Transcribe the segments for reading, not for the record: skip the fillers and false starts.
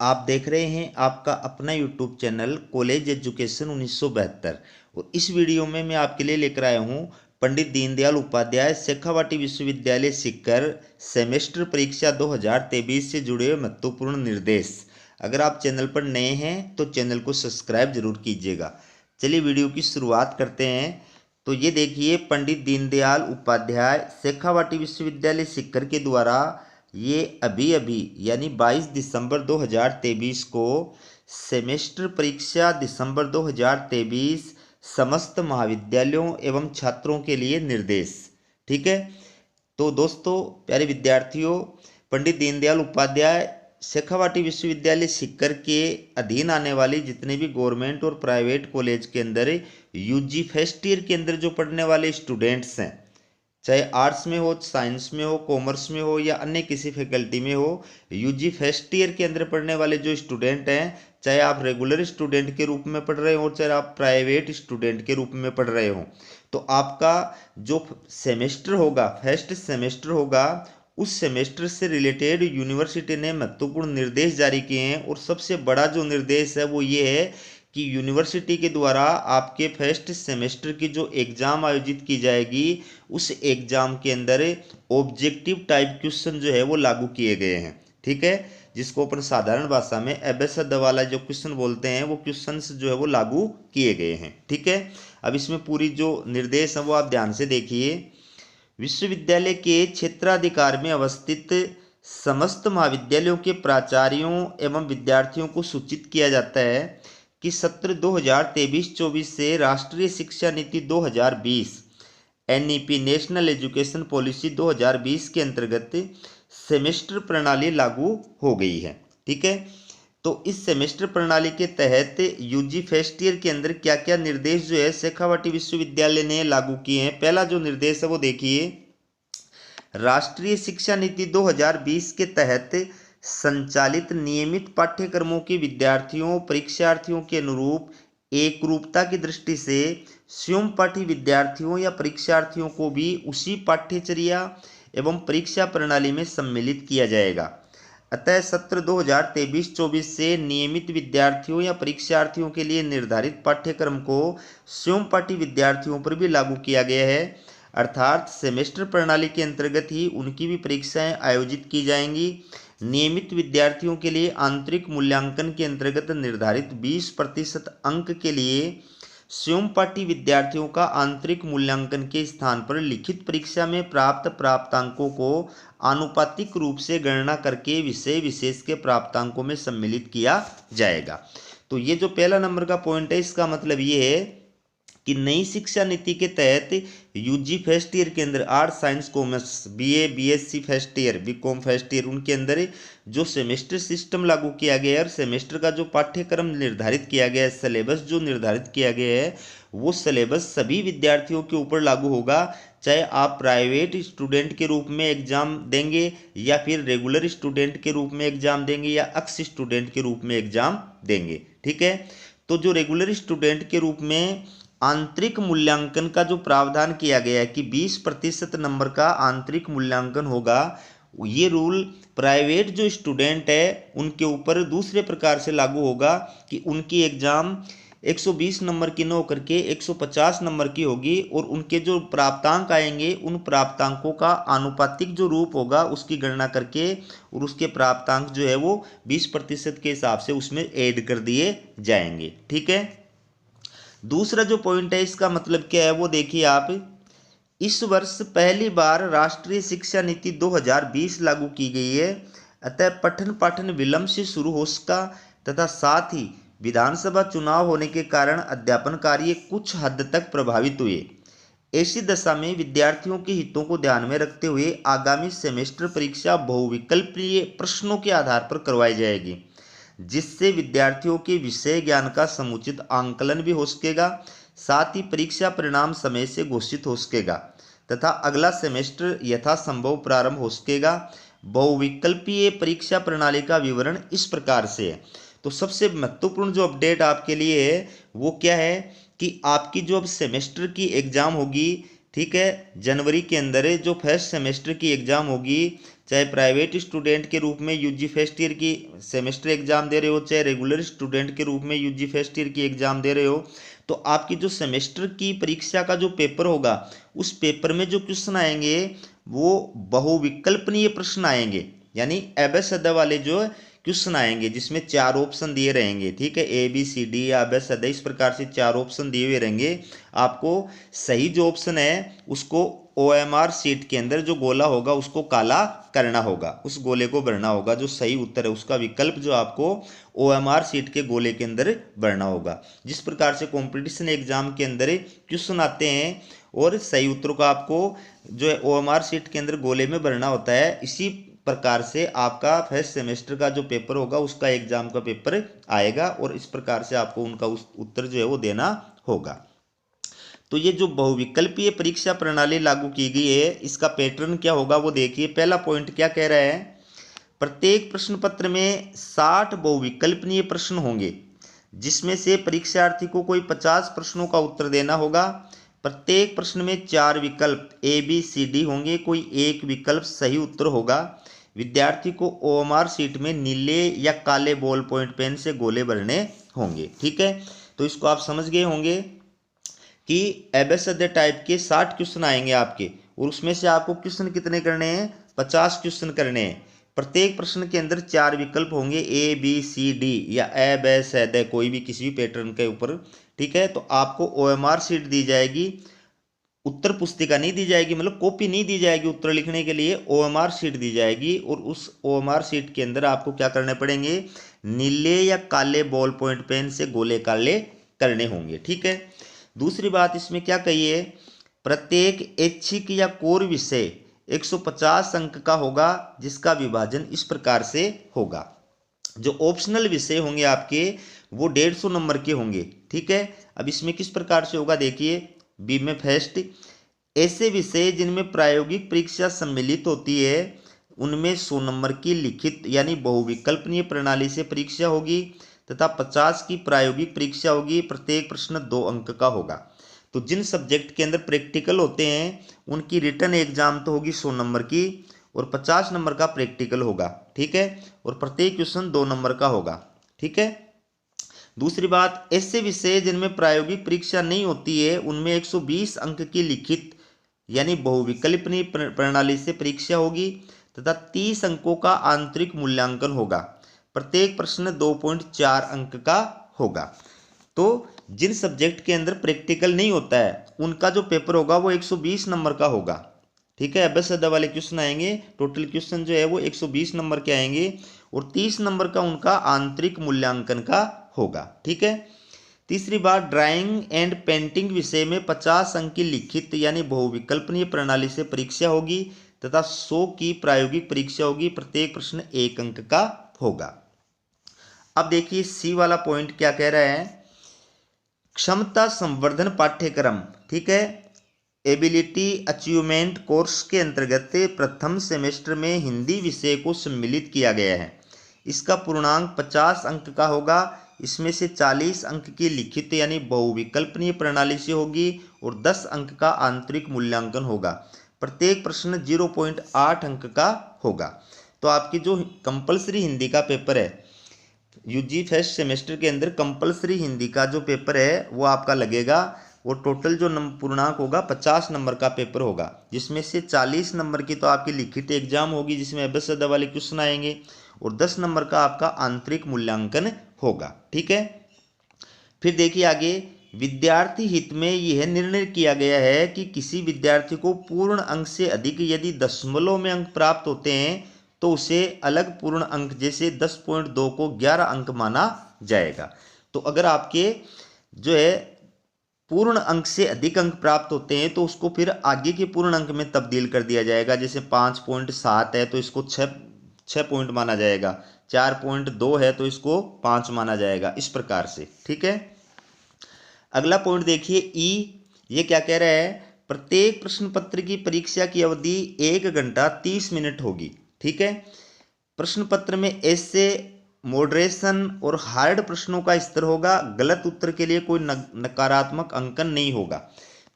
आप देख रहे हैं आपका अपना यूट्यूब चैनल कॉलेज एजुकेशन 1972। और इस वीडियो में मैं आपके लिए लेकर आया हूं पंडित दीनदयाल उपाध्याय शेखावाटी विश्वविद्यालय सीकर सेमेस्टर परीक्षा 2023 से जुड़े हुए महत्वपूर्ण निर्देश। अगर आप चैनल पर नए हैं तो चैनल को सब्सक्राइब जरूर कीजिएगा। चलिए वीडियो की शुरुआत करते हैं। तो ये देखिए, पंडित दीनदयाल उपाध्याय शेखावाटी विश्वविद्यालय सीकर के द्वारा ये अभी अभी यानी 22 दिसंबर 2023 को सेमेस्टर परीक्षा दिसंबर 2023 समस्त महाविद्यालयों एवं छात्रों के लिए निर्देश। ठीक है। तो दोस्तों, प्यारे विद्यार्थियों, पंडित दीनदयाल उपाध्याय शेखावाटी विश्वविद्यालय सीकर के अधीन आने वाली जितने भी गवर्नमेंट और प्राइवेट कॉलेज के अंदर यूजी फर्स्ट ईयर के अंदर जो पढ़ने वाले स्टूडेंट्स हैं, चाहे आर्ट्स में हो, साइंस में हो, कॉमर्स में हो या अन्य किसी फैकल्टी में हो, यूजी फर्स्ट ईयर के अंदर पढ़ने वाले जो स्टूडेंट हैं, चाहे आप रेगुलर स्टूडेंट के रूप में पढ़ रहे हो चाहे आप प्राइवेट स्टूडेंट के रूप में पढ़ रहे हो, तो आपका जो सेमेस्टर होगा, फर्स्ट सेमेस्टर होगा, उस सेमेस्टर से रिलेटेड यूनिवर्सिटी ने महत्वपूर्ण निर्देश जारी किए हैं। और सबसे बड़ा जो निर्देश है वो ये है कि यूनिवर्सिटी के द्वारा आपके फर्स्ट सेमेस्टर की जो एग्ज़ाम आयोजित की जाएगी, उस एग्ज़ाम के अंदर ऑब्जेक्टिव टाइप क्वेश्चन जो है वो लागू किए गए हैं। ठीक है, जिसको अपन साधारण भाषा में एबेसड वाला जो क्वेश्चन बोलते हैं, वो क्वेश्चंस जो है वो लागू किए गए हैं। ठीक है, अब इसमें पूरी जो निर्देश है वो आप ध्यान से देखिए। विश्वविद्यालय के क्षेत्राधिकार में अवस्थित समस्त महाविद्यालयों के प्राचार्यों एवं विद्यार्थियों को सूचित किया जाता है कि सत्र 2023-24 से राष्ट्रीय शिक्षा नीति 2020 एनईपी नेशनल एजुकेशन पॉलिसी 2020 के अंतर्गत सेमेस्टर प्रणाली लागू हो गई है। ठीक है, तो इस सेमेस्टर प्रणाली के तहत यूजी फर्स्ट ईयर के अंदर क्या क्या निर्देश जो है शेखावाटी विश्वविद्यालय ने लागू किए हैं। पहला जो निर्देश है वो देखिए, राष्ट्रीय शिक्षा नीति 2020 के तहत संचालित नियमित पाठ्यक्रमों के विद्यार्थियों परीक्षार्थियों के अनुरूप एकरूपता की दृष्टि से स्वयं पाठी विद्यार्थियों या परीक्षार्थियों को भी उसी पाठ्यचर्या एवं परीक्षा प्रणाली में सम्मिलित किया जाएगा। अतः सत्र 2023-24 से नियमित विद्यार्थियों या परीक्षार्थियों के लिए निर्धारित पाठ्यक्रम को स्वयं पाठी विद्यार्थियों पर भी लागू किया गया है। अर्थात सेमेस्टर प्रणाली के अंतर्गत ही उनकी भी परीक्षाएं आयोजित की जाएंगी। नियमित विद्यार्थियों के लिए आंतरिक मूल्यांकन के अंतर्गत निर्धारित 20% अंक के लिए स्वयं पाठी विद्यार्थियों का आंतरिक मूल्यांकन के स्थान पर लिखित परीक्षा में प्राप्त प्राप्तांकों को आनुपातिक रूप से गणना करके विषय विशेष के प्राप्तांकों में सम्मिलित किया जाएगा। तो ये जो पहला नंबर का पॉइंट है, इसका मतलब ये है कि नई शिक्षा नीति के तहत यूजी फर्स्ट ईयर के अंदर arts science commerce BA BSc first year BCom first year उनके अंदर जो सेमेस्टर सिस्टम लागू किया गया है और सेमेस्टर का जो पाठ्यक्रम निर्धारित किया गया है, सिलेबस जो निर्धारित किया गया है, वो सिलेबस सभी विद्यार्थियों के ऊपर लागू होगा। चाहे आप प्राइवेट स्टूडेंट के रूप में एग्जाम देंगे या फिर रेगुलर स्टूडेंट के रूप में एग्जाम देंगे या एक्स स्टूडेंट के रूप में एग्जाम देंगे। ठीक है, तो जो रेगुलर स्टूडेंट के रूप में आंतरिक मूल्यांकन का जो प्रावधान किया गया है कि 20% नंबर का आंतरिक मूल्यांकन होगा, ये रूल प्राइवेट जो स्टूडेंट है उनके ऊपर दूसरे प्रकार से लागू होगा कि उनकी एग्जाम 120 नंबर की न होकर के 150 नंबर की होगी और उनके जो प्राप्तांक आएंगे उन प्राप्तांकों का आनुपातिक जो रूप होगा उसकी गणना करके और उसके प्राप्तांक जो है वो 20% के हिसाब से उसमें ऐड कर दिए जाएंगे। ठीक है, दूसरा जो पॉइंट है इसका मतलब क्या है वो देखिए आप। इस वर्ष पहली बार राष्ट्रीय शिक्षा नीति 2020 लागू की गई है। अतः पठन पाठन विलंब से शुरू हो सका तथा साथ ही विधानसभा चुनाव होने के कारण अध्यापन कार्य कुछ हद तक प्रभावित हुए। ऐसी दशा में विद्यार्थियों के हितों को ध्यान में रखते हुए आगामी सेमेस्टर परीक्षा बहुविकल्पीय प्रश्नों के आधार पर करवाई जाएगी, जिससे विद्यार्थियों के विषय ज्ञान का समुचित आंकलन भी हो सकेगा। साथ ही परीक्षा परिणाम समय से घोषित हो सकेगा तथा अगला सेमेस्टर यथासंभव प्रारंभ हो सकेगा। बहुविकल्पीय परीक्षा प्रणाली का विवरण इस प्रकार से है। तो सबसे महत्वपूर्ण जो अपडेट आपके लिए है वो क्या है कि आपकी जो अब सेमेस्टर की एग्जाम होगी, ठीक है, जनवरी के अंदर जो फर्स्ट सेमेस्टर की एग्जाम होगी, चाहे प्राइवेट स्टूडेंट के रूप में यूजी फर्स्ट ईयर की सेमेस्टर एग्जाम दे रहे हो, चाहे रेगुलर स्टूडेंट के रूप में यूजी फर्स्ट ईयर की एग्जाम दे रहे हो, तो आपकी जो सेमेस्टर की परीक्षा का जो पेपर होगा उस पेपर में जो क्वेश्चन आएंगे वो बहुविकल्पनीय प्रश्न आएंगे, यानी अबे वाले जो क्वेश्चन आएंगे जिसमें 4 ऑप्शन दिए रहेंगे। ठीक है, ए बी सी डी या अबे इस प्रकार से 4 ऑप्शन दिए हुए रहेंगे। आपको सही जो ऑप्शन है उसको OMR शीट के अंदर जो गोला होगा उसको काला करना होगा, उस गोले को भरना होगा। जो सही उत्तर है उसका विकल्प जो आपको OMR शीट के गोले के अंदर भरना होगा। जिस प्रकार से कंपटीशन एग्जाम के अंदर क्वेश्चन आते हैं और सही उत्तरों का आपको जो है OMR शीट के अंदर गोले में भरना होता है, इसी प्रकार से आपका फर्स्ट सेमेस्टर का जो पेपर होगा उसका एग्जाम का पेपर आएगा और इस प्रकार से आपको उनका उस उत्तर जो है वो देना होगा। तो ये जो बहुविकल्पीय परीक्षा प्रणाली लागू की गई है इसका पैटर्न क्या होगा वो देखिए। पहला पॉइंट क्या कह रहा है, प्रत्येक प्रश्न पत्र में 60 बहुविकल्पनीय प्रश्न होंगे जिसमें से परीक्षार्थी को कोई 50 प्रश्नों का उत्तर देना होगा। प्रत्येक प्रश्न में 4 विकल्प ए बी सी डी होंगे, कोई एक विकल्प सही उत्तर होगा। विद्यार्थी को OMR शीट में नीले या काले बॉल पॉइंट पेन से गोले भरने होंगे। ठीक है, तो इसको आप समझ गए होंगे कि एबेसड टाइप के 60 क्वेश्चन आएंगे आपके और उसमें से आपको क्वेश्चन कितने करने हैं, 50 क्वेश्चन करने हैं। प्रत्येक प्रश्न के अंदर 4 विकल्प होंगे ए बी सी डी या एबेसड कोई भी किसी भी पैटर्न के ऊपर। ठीक है, तो आपको OMR शीट दी जाएगी, उत्तर पुस्तिका नहीं दी जाएगी, मतलब कॉपी नहीं दी जाएगी उत्तर लिखने के लिए, OMR शीट दी जाएगी और उस OMR शीट के अंदर आपको क्या करने पड़ेंगे, नीले या काले बॉल पॉइंट पेन से गोले काले करने होंगे। ठीक है, दूसरी बात इसमें क्या कही है, प्रत्येक ऐच्छिक या कोर विषय 150 अंक का होगा जिसका विभाजन इस प्रकार से होगा। जो ऑप्शनल विषय होंगे आपके वो 150 नंबर के होंगे। ठीक है, अब इसमें किस प्रकार से होगा देखिए, बी में फर्स्ट, ऐसे विषय जिनमें प्रायोगिक परीक्षा सम्मिलित होती है उनमें 100 नंबर की लिखित यानी बहुविकल्पनीय प्रणाली से परीक्षा होगी तथा 50 की प्रायोगिक परीक्षा होगी। प्रत्येक प्रश्न 2 अंक का होगा। तो जिन सब्जेक्ट के अंदर प्रैक्टिकल होते हैं उनकी रिटर्न एग्जाम तो होगी 100 नंबर की और 50 नंबर का प्रैक्टिकल होगा। ठीक है, और प्रत्येक क्वेश्चन 2 नंबर का होगा। ठीक है, दूसरी बात, ऐसे विषय जिनमें प्रायोगिक परीक्षा नहीं होती है उनमें 120 अंक की लिखित यानी बहुविकल्पनीय प्रणाली से परीक्षा होगी तथा 30 अंकों का आंतरिक मूल्यांकन होगा। प्रत्येक प्रश्न 2.4 अंक का होगा। तो जिन सब्जेक्ट के अंदर प्रैक्टिकल नहीं होता है उनका जो पेपर होगा वो 120 नंबर का होगा। ठीक है, अभ्यास वाले क्वेश्चन आएंगे, टोटल क्वेश्चन जो है वो 120 नंबर के आएंगे और 30 नंबर का उनका आंतरिक मूल्यांकन का होगा। ठीक है, तीसरी बात, ड्राइंग एंड पेंटिंग विषय में 50 अंक की लिखित यानी बहुविकल्पनीय प्रणाली से परीक्षा होगी तथा 100 की प्रायोगिक परीक्षा होगी। प्रत्येक प्रश्न 1 अंक का होगा। अब देखिए सी वाला पॉइंट क्या कह रहा है, क्षमता संवर्धन पाठ्यक्रम। ठीक है, एबिलिटी अचीवमेंट कोर्स के अंतर्गत प्रथम सेमेस्टर में हिंदी विषय को सम्मिलित किया गया है। इसका पूर्णांक 50 अंक का होगा। इसमें से 40 अंक की लिखित यानी बहुविकल्पनीय प्रणाली से होगी और 10 अंक का आंतरिक मूल्यांकन होगा। प्रत्येक प्रश्न 0.8 अंक का होगा। तो आपकी जो कंपलसरी हिंदी का पेपर है यूजी फर्स्ट सेमेस्टर के अंदर कंपलसरी हिंदी का जो पेपर है वो आपका लगेगा और टोटल जो पूर्णांक होगा 50 नंबर का पेपर होगा, जिसमें से 40 नंबर की तो आपकी लिखित एग्जाम होगी जिसमें अभ्यास वाले क्वेश्चन आएंगे और 10 नंबर का आपका आंतरिक मूल्यांकन होगा। ठीक है, फिर देखिए आगे, विद्यार्थी हित में यह निर्णय किया गया है कि किसी विद्यार्थी को पूर्ण अंक से अधिक यदि दशमलव में अंक प्राप्त होते हैं तो उसे अलग पूर्ण अंक जैसे 10.2 को 11 अंक माना जाएगा। तो अगर आपके जो है पूर्ण अंक से अधिक अंक प्राप्त होते हैं तो उसको फिर आगे के पूर्ण अंक में तब्दील कर दिया जाएगा। जैसे 5.7 है तो इसको 6 पॉइंट माना जाएगा, 4.2 है तो इसको 5 माना जाएगा, इस प्रकार से। ठीक है, अगला पॉइंट देखिए ई, ये क्या कह रहा है, प्रत्येक प्रश्न पत्र की परीक्षा की अवधि 1 घंटा 30 मिनट होगी। ठीक है, प्रश्न पत्र में ऐसे मॉडरेशन और हार्ड प्रश्नों का स्तर होगा। गलत उत्तर के लिए कोई नकारात्मक अंकन नहीं होगा।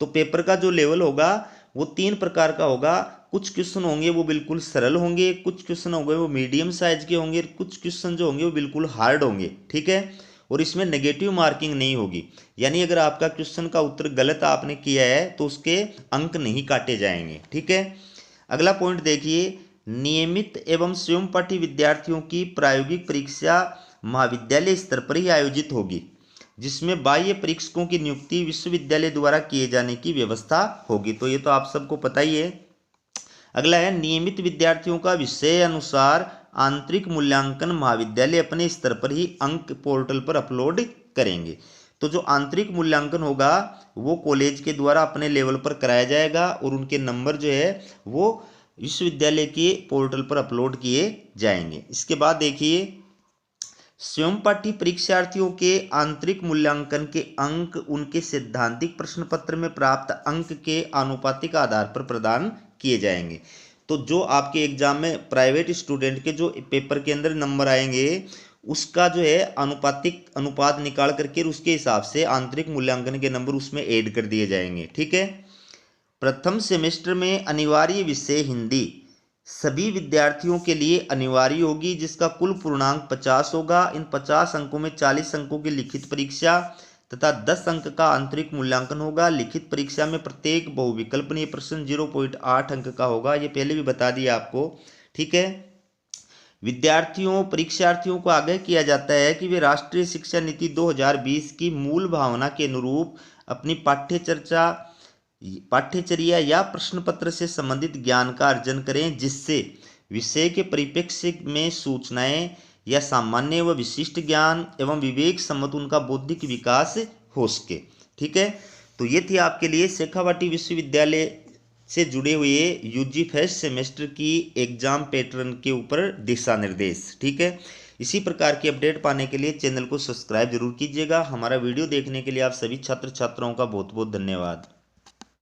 तो पेपर का जो लेवल होगा वो 3 प्रकार का होगा। कुछ क्वेश्चन होंगे वो बिल्कुल सरल होंगे, कुछ क्वेश्चन होंगे वो मीडियम साइज के होंगे, कुछ क्वेश्चन जो होंगे वो बिल्कुल हार्ड होंगे, ठीक है। और इसमें नेगेटिव मार्किंग नहीं होगी, यानी अगर आपका क्वेश्चन का उत्तर गलत आपने किया है तो उसके अंक नहीं काटे जाएंगे, ठीक है। अगला पॉइंट देखिए, नियमित एवं स्वयंपाठी विद्यार्थियों की प्रायोगिक परीक्षा महाविद्यालय स्तर पर ही आयोजित होगी, जिसमें बाह्य परीक्षकों की नियुक्ति विश्वविद्यालय द्वारा किए जाने की व्यवस्था होगी। तो ये तो आप सबको पता ही है। अगला है, नियमित विद्यार्थियों का विषय अनुसार आंतरिक मूल्यांकन महाविद्यालय अपने स्तर पर ही अंक पोर्टल पर अपलोड करेंगे। तो जो आंतरिक मूल्यांकन होगा वो कॉलेज के द्वारा अपने लेवल पर कराया जाएगा और उनके नंबर जो है वो विश्वविद्यालय के पोर्टल पर अपलोड किए जाएंगे। इसके बाद देखिए, स्वयंपाठी परीक्षार्थियों के आंतरिक मूल्यांकन के अंक उनके सैद्धांतिक प्रश्न पत्र में प्राप्त अंक के आनुपातिक आधार पर प्रदान किए जाएंगे। तो जो आपके एग्जाम में प्राइवेट स्टूडेंट के जो पेपर के अंदर नंबर आएंगे उसका जो है आनुपातिक अनुपात निकाल करके उसके हिसाब से आंतरिक मूल्यांकन के नंबर उसमें ऐड कर दिए जाएंगे, ठीक है। प्रथम सेमेस्टर में अनिवार्य विषय हिंदी सभी विद्यार्थियों के लिए अनिवार्य होगी, जिसका कुल पूर्णांक 50 होगा। इन 50 अंकों में 40 अंकों की लिखित परीक्षा तथा 10 अंक का आंतरिक मूल्यांकन होगा। लिखित परीक्षा में प्रत्येक बहुविकल्पनीय प्रश्न 0.8 अंक का होगा, ये पहले भी बता दिया आपको, ठीक है। परीक्षार्थियों को आगाह किया जाता है कि वे राष्ट्रीय शिक्षा नीति 2020 की मूल भावना के अनुरूप अपनी पाठ्यचर्या या प्रश्न पत्र से संबंधित ज्ञान का अर्जन करें, जिससे विषय के परिप्रेक्ष्य में सूचनाएं या सामान्य व विशिष्ट ज्ञान एवं विवेक सम्मत उनका बौद्धिक विकास हो सके, ठीक है। तो ये थी आपके लिए शेखावाटी विश्वविद्यालय से जुड़े हुए यूजी फर्स्ट सेमेस्टर की एग्जाम पैटर्न के ऊपर दिशा निर्देश, ठीक है। इसी प्रकार की अपडेट पाने के लिए चैनल को सब्सक्राइब जरूर कीजिएगा। हमारा वीडियो देखने के लिए आप सभी छात्र छात्राओं का बहुत बहुत धन्यवाद।